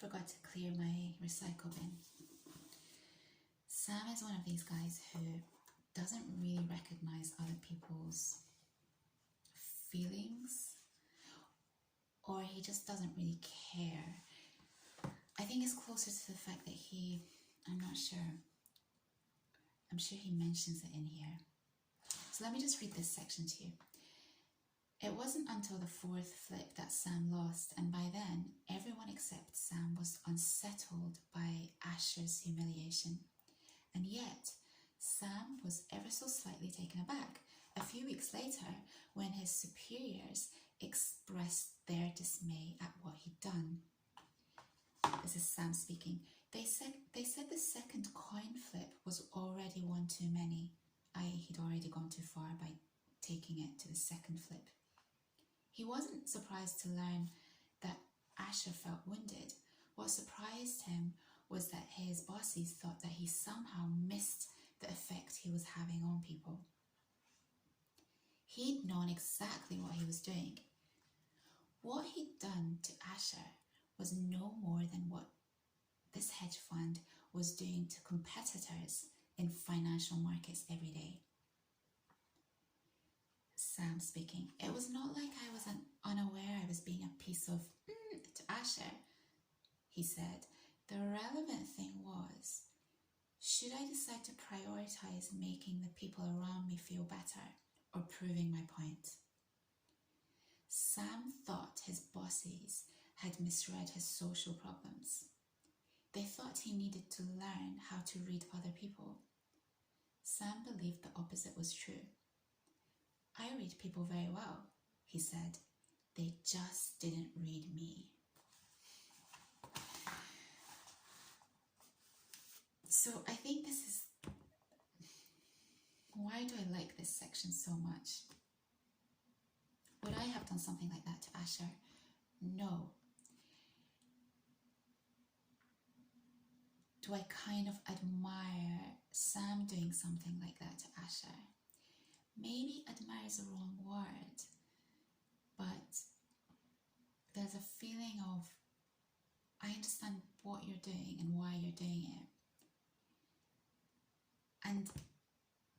forgot to clear my recycle bin. Sam is one of these guys who doesn't really recognize other people's feelings, or he just doesn't really care. I think it's closer to the fact that I'm not sure. I'm sure he mentions it in here. So let me just read this section to you. It wasn't until the fourth flip that Sam lost, and by then, everyone except Sam was unsettled by Asher's humiliation. And yet, Sam was ever so slightly taken aback a few weeks later when his superiors expressed their dismay at what he'd done. This is Sam speaking. They said the second coin flip was already one too many, i.e. he'd already gone too far by taking it to the second flip. He wasn't surprised to learn that Asher felt wounded. What surprised him was that his bosses thought that he somehow missed the effect he was having on people. He'd known exactly what he was doing. What he'd done to Asher was no more than what this hedge fund was doing to competitors in financial markets every day. Sam speaking. It was not like I was unaware I was being a piece of to Asher, he said. The relevant thing was, should I decide to prioritize making the people around me feel better or proving my point? Sam thought his bosses had misread his social problems. They thought he needed to learn how to read other people. Sam believed the opposite was true. I read people very well, he said. They just didn't read me. So I think this is, why do I like this section so much? Would I have done something like that to Asher? No. Do I kind of admire Sam doing something like that to Asher? Maybe admire is the wrong word, but there's a feeling of, I understand what you're doing and why you're doing it. And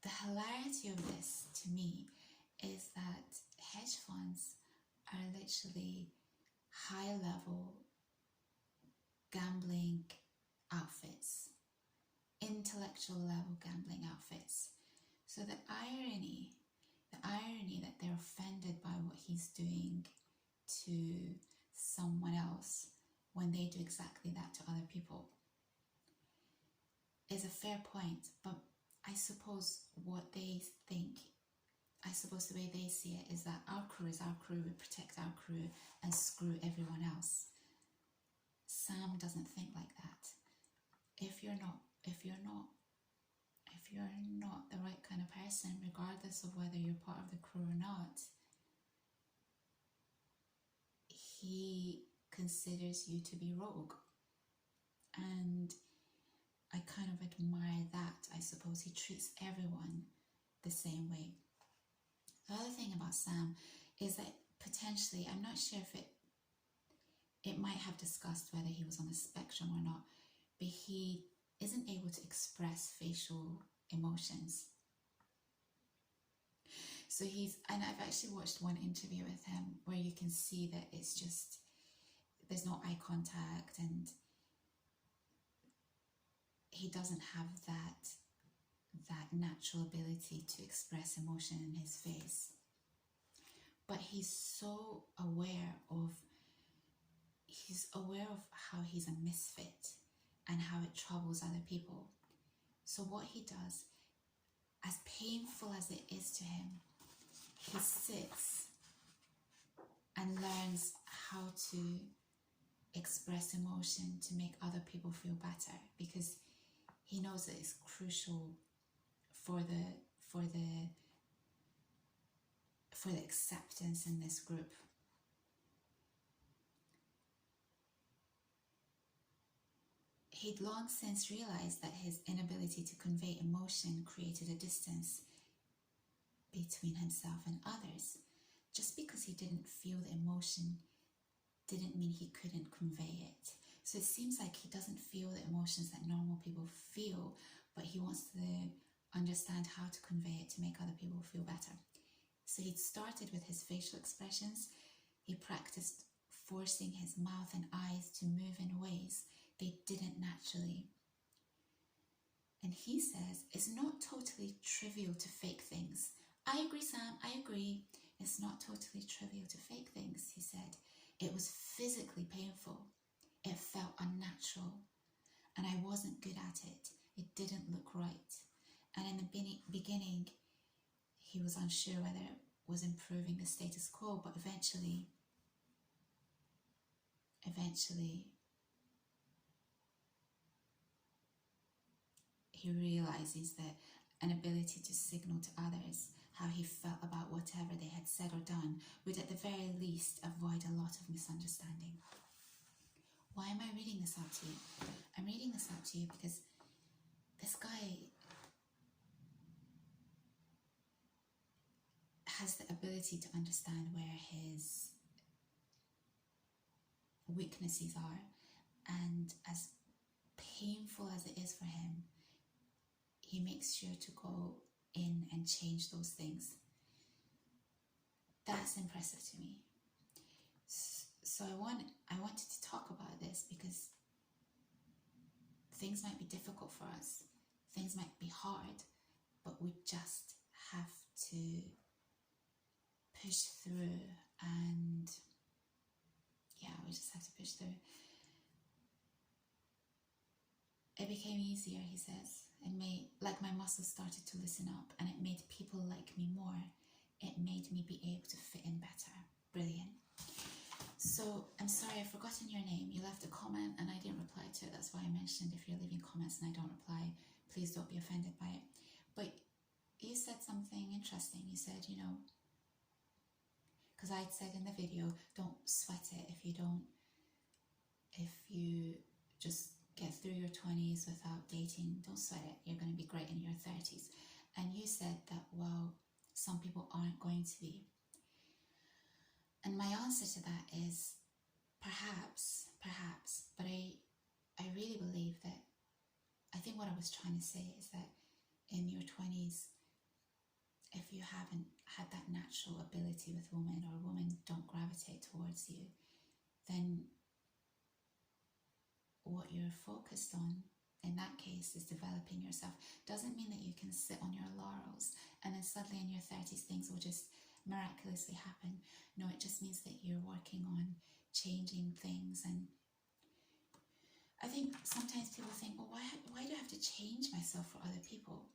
the hilarity of this, to me, is that hedge funds are literally high-level gambling outfits, intellectual level gambling outfits. So the irony that they're offended by what he's doing to someone else when they do exactly that to other people is a fair point, but I suppose what they think, the way they see it is that our crew is our crew, we protect our crew and screw everyone else. Sam doesn't think like that. If you're not the right kind of person, regardless of whether you're part of the crew or not, he considers you to be rogue. And I kind of admire that. I suppose he treats everyone the same way. The other thing about Sam is that potentially, I'm not sure if it might have discussed whether he was on the spectrum or not, but he isn't able to express facial emotions. So and I've actually watched one interview with him where you can see that it's just, there's no eye contact and he doesn't have that natural ability to express emotion in his face. But he's so aware of how he's a misfit and how it troubles other people. So what he does, as painful as it is to him, he sits and learns how to express emotion to make other people feel better, because he knows that it's crucial for the acceptance in this group. He'd long since realized that his inability to convey emotion created a distance between himself and others. Just because he didn't feel the emotion didn't mean he couldn't convey it. So it seems like he doesn't feel the emotions that normal people feel, but he wants to understand how to convey it to make other people feel better. So he'd started with his facial expressions. He practiced forcing his mouth and eyes to move in ways they didn't naturally. And he says, it's not totally trivial to fake things. I agree, Sam, I agree. It's not totally trivial to fake things, he said. It was physically painful. It felt unnatural. And I wasn't good at it. It didn't look right. And in the beginning, he was unsure whether it was improving the status quo, but eventually, he realizes that an ability to signal to others how he felt about whatever they had said or done would at the very least avoid a lot of misunderstanding. Why am I reading this out to you? I'm reading this out to you because this guy has the ability to understand where his weaknesses are, and as painful as it is for him, he makes sure to go in and change those things. That's impressive to me. So I wanted to talk about this because things might be difficult for us. Things might be hard, but we just have to push through, and yeah, we just have to push through. It became easier, he says. It made, like my muscles started to loosen up, and it made people like me more. It made me be able to fit in better. Brilliant. So, I'm sorry, I've forgotten your name. You left a comment and I didn't reply to it. That's why I mentioned if you're leaving comments and I don't reply, please don't be offended by it. But you said something interesting. You said, you know, because I'd said in the video, don't sweat it if you just get through your 20s without dating. Don't sweat it. You're going to be great in your 30s. And you said that, well, some people aren't going to be. And my answer to that is perhaps, but I really believe that, I think what I was trying to say is that in your 20s, if you haven't had that natural ability with women, or women don't gravitate towards you, then what you're focused on in that case is developing yourself. Doesn't mean that you can sit on your laurels and then suddenly in your 30s things will just miraculously happen. No, it just means that you're working on changing things. And I think sometimes people think, well, why do I have to change myself for other people?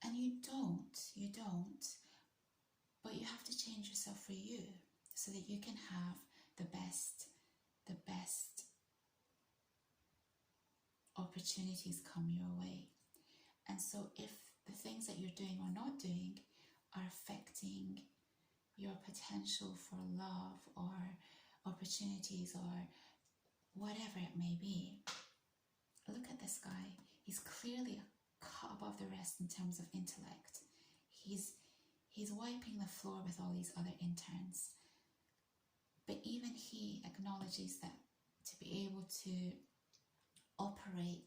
And you don't, but you have to change yourself for you so that you can have the best opportunities come your way. And so if the things that you're doing or not doing are affecting your potential for love or opportunities or whatever it may be, look at this guy. He's clearly a cut above the rest in terms of intellect. He's wiping the floor with all these other interns. But even he acknowledges that to be able to operate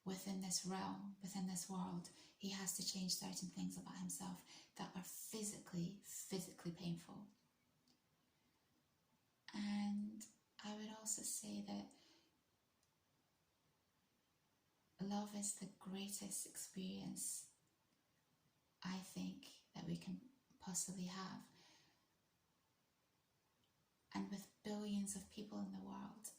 within this realm, within this world, he has to change certain things about himself that are physically painful. And I would also say that love is the greatest experience I think that we can possibly have. And with billions of people in the world,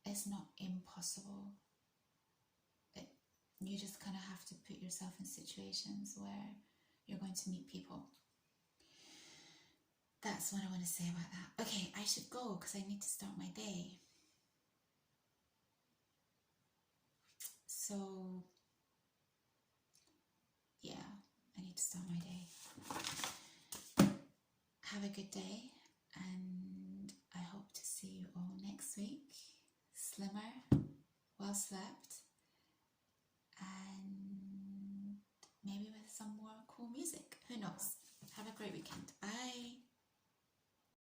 it's not impossible. You just kind of have to put yourself in situations where you're going to meet people. That's what I want to say about that. Okay, I should go because I need to start my day. So, yeah, I need to start my day. Have a good day, and I hope to see you all next week. Slimmer, well slept, and maybe with some more cool music. Who knows? Have a great weekend.